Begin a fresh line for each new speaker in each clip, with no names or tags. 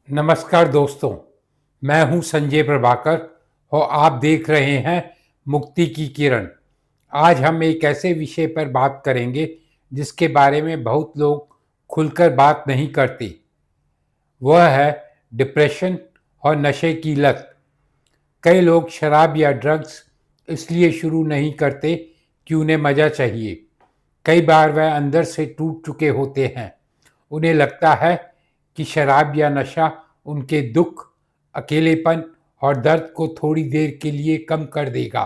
नमस्कार दोस्तों, मैं हूं संजय प्रभाकर और आप देख रहे हैं मुक्ति की किरण। आज हम एक ऐसे विषय पर बात करेंगे जिसके बारे में बहुत लोग खुलकर बात नहीं करते। वह है डिप्रेशन और नशे की लत। कई लोग शराब या ड्रग्स इसलिए शुरू नहीं करते कि उन्हें मज़ा चाहिए। कई बार वह अंदर से टूट चुके होते हैं। उन्हें लगता है कि शराब या नशा उनके दुख, अकेलेपन और दर्द को थोड़ी देर के लिए कम कर देगा।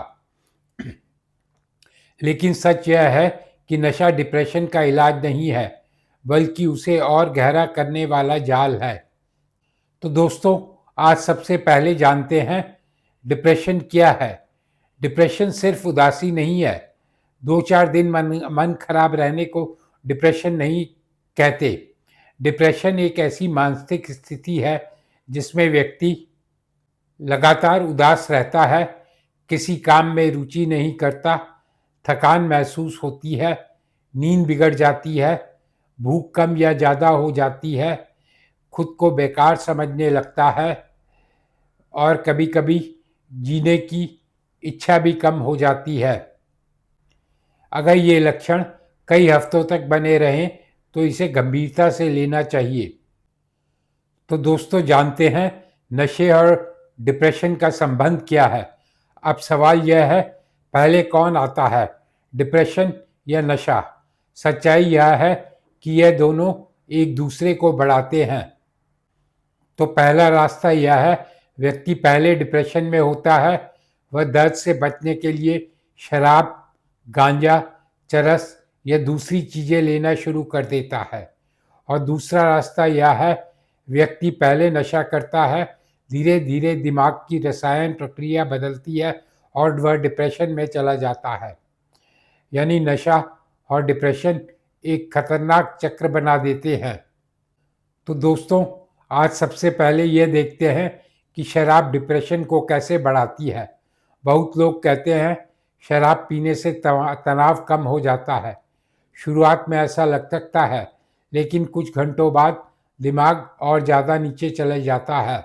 लेकिन सच यह है कि नशा डिप्रेशन का इलाज नहीं है, बल्कि उसे और गहरा करने वाला जाल है। तो दोस्तों, आज सबसे पहले जानते हैं डिप्रेशन क्या है। डिप्रेशन सिर्फ उदासी नहीं है। 2-4 दिन मन खराब रहने को डिप्रेशन नहीं कहते। डिप्रेशन एक ऐसी मानसिक स्थिति है जिसमें व्यक्ति लगातार उदास रहता है, किसी काम में रुचि नहीं करता, थकान महसूस होती है, नींद बिगड़ जाती है, भूख कम या ज़्यादा हो जाती है, खुद को बेकार समझने लगता है और कभी-कभी जीने की इच्छा भी कम हो जाती है। अगर ये लक्षण कई हफ्तों तक बने रहें तो इसे गंभीरता से लेना चाहिए। तो दोस्तों, जानते हैं नशे और डिप्रेशन का संबंध क्या है। अब सवाल यह है, पहले कौन आता है, डिप्रेशन या नशा? सच्चाई यह है कि यह दोनों एक दूसरे को बढ़ाते हैं। तो पहला रास्ता यह है, व्यक्ति पहले डिप्रेशन में होता है, वह दर्द से बचने के लिए शराब, गांजा, चरस या दूसरी चीज़ें लेना शुरू कर देता है। और दूसरा रास्ता यह है, व्यक्ति पहले नशा करता है, धीरे धीरे दिमाग की रसायन प्रक्रिया बदलती है और वह डिप्रेशन में चला जाता है। यानी नशा और डिप्रेशन एक खतरनाक चक्र बना देते हैं। तो दोस्तों, आज सबसे पहले ये देखते हैं कि शराब डिप्रेशन को कैसे बढ़ाती है। बहुत लोग कहते हैं शराब पीने से तनाव कम हो जाता है। शुरुआत में ऐसा लग सकता है, लेकिन कुछ घंटों बाद दिमाग और ज़्यादा नीचे चले जाता है।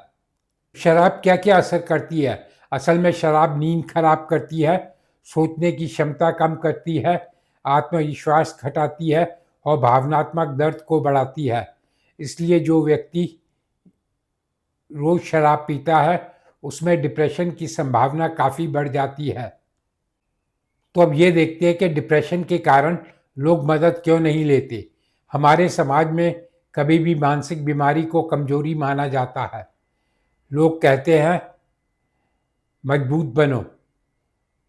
शराब क्या क्या असर करती है? असल में शराब नींद खराब करती है, सोचने की क्षमता कम करती है, आत्मविश्वास घटाती है और भावनात्मक दर्द को बढ़ाती है। इसलिए जो व्यक्ति रोज शराब पीता है उसमें डिप्रेशन की संभावना काफ़ी बढ़ जाती है। तो अब ये देखते हैं कि डिप्रेशन के कारण लोग मदद क्यों नहीं लेते। हमारे समाज में कभी भी मानसिक बीमारी को कमजोरी माना जाता है। लोग कहते हैं मजबूत बनो,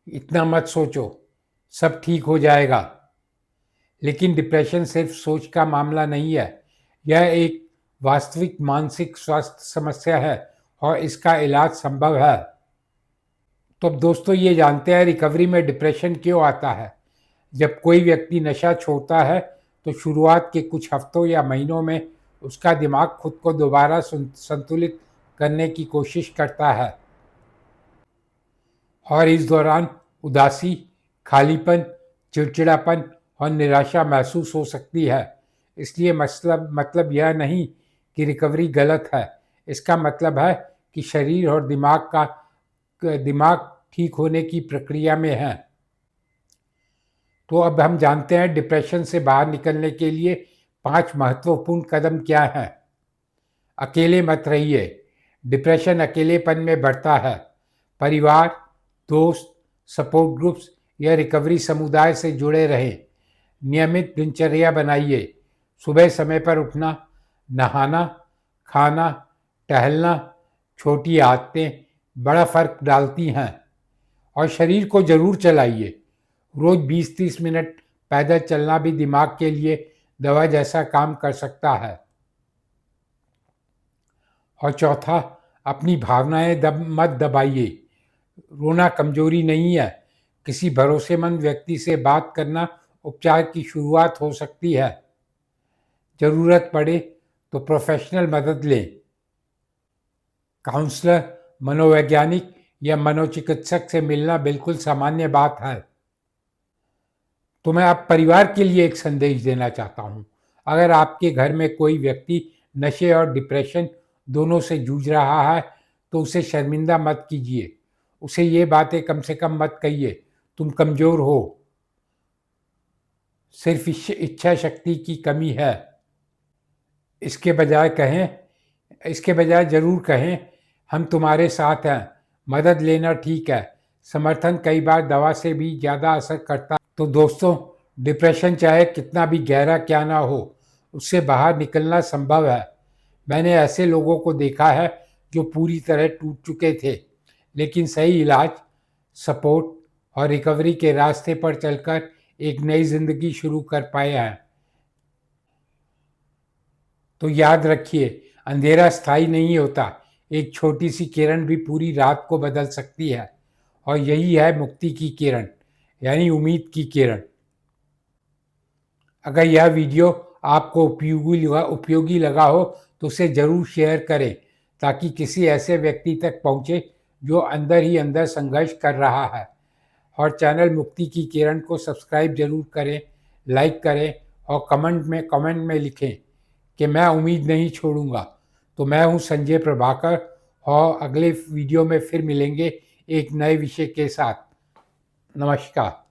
इतना मत सोचो, सब ठीक हो जाएगा। लेकिन डिप्रेशन सिर्फ सोच का मामला नहीं है, यह एक वास्तविक मानसिक स्वास्थ्य समस्या है और इसका इलाज संभव है। तो अब दोस्तों, ये जानते हैं रिकवरी में डिप्रेशन क्यों आता है। जब कोई व्यक्ति नशा छोड़ता है तो शुरुआत के कुछ हफ्तों या महीनों में उसका दिमाग खुद को दोबारा संतुलित करने की कोशिश करता है और इस दौरान उदासी, खालीपन, चिड़चिड़ापन और निराशा महसूस हो सकती है। इसलिए मतलब यह नहीं कि रिकवरी गलत है। इसका मतलब है कि शरीर और दिमाग ठीक होने की प्रक्रिया में है। तो अब हम जानते हैं डिप्रेशन से बाहर निकलने के लिए 5 महत्वपूर्ण कदम क्या हैं। अकेले मत रहिए। डिप्रेशन अकेलेपन में बढ़ता है। परिवार, दोस्त, सपोर्ट ग्रुप्स या रिकवरी समुदाय से जुड़े रहें। नियमित दिनचर्या बनाइए। सुबह समय पर उठना, नहाना, खाना, टहलना, छोटी आदतें बड़ा फर्क डालती हैं। और शरीर को जरूर चलाइए। रोज 20-30 मिनट पैदल चलना भी दिमाग के लिए दवा जैसा काम कर सकता है। और चौथा, अपनी भावनाएं मत दबाइए। रोना कमजोरी नहीं है। किसी भरोसेमंद व्यक्ति से बात करना उपचार की शुरुआत हो सकती है। जरूरत पड़े तो प्रोफेशनल मदद लें। काउंसलर, मनोवैज्ञानिक या मनोचिकित्सक से मिलना बिल्कुल सामान्य बात है। तो मैं अब परिवार के लिए एक संदेश देना चाहता हूँ। अगर आपके घर में कोई व्यक्ति नशे और डिप्रेशन दोनों से जूझ रहा है तो उसे शर्मिंदा मत कीजिए। उसे ये बातें कम से कम मत कहिए, तुम कमज़ोर हो, सिर्फ इच्छा शक्ति की कमी है। इसके बजाय इसके बजाय ज़रूर कहें, हम तुम्हारे साथ हैं, मदद लेना ठीक है, समर्थन कई बार दवा से भी ज़्यादा असर करता है। तो दोस्तों, डिप्रेशन चाहे कितना भी गहरा क्या ना हो, उससे बाहर निकलना संभव है। मैंने ऐसे लोगों को देखा है जो पूरी तरह टूट चुके थे, लेकिन सही इलाज, सपोर्ट और रिकवरी के रास्ते पर चलकर एक नई ज़िंदगी शुरू कर पाए हैं। तो याद रखिए, अंधेरा स्थायी नहीं होता, एक छोटी सी किरण भी पूरी रात को बदल सकती है। और यही है मुक्ति की किरण, यानी उम्मीद की किरण। अगर यह वीडियो आपको उपयोगी लगा हो तो उसे ज़रूर शेयर करें, ताकि किसी ऐसे व्यक्ति तक पहुँचे जो अंदर ही अंदर संघर्ष कर रहा है। और चैनल मुक्ति की किरण को सब्सक्राइब जरूर करें, लाइक करें और कमेंट में लिखें कि मैं उम्मीद नहीं छोड़ूंगा। तो मैं हूं संजय प्रभाकर, और अगले वीडियो में फिर मिलेंगे एक नए विषय के साथ। नमस्कार।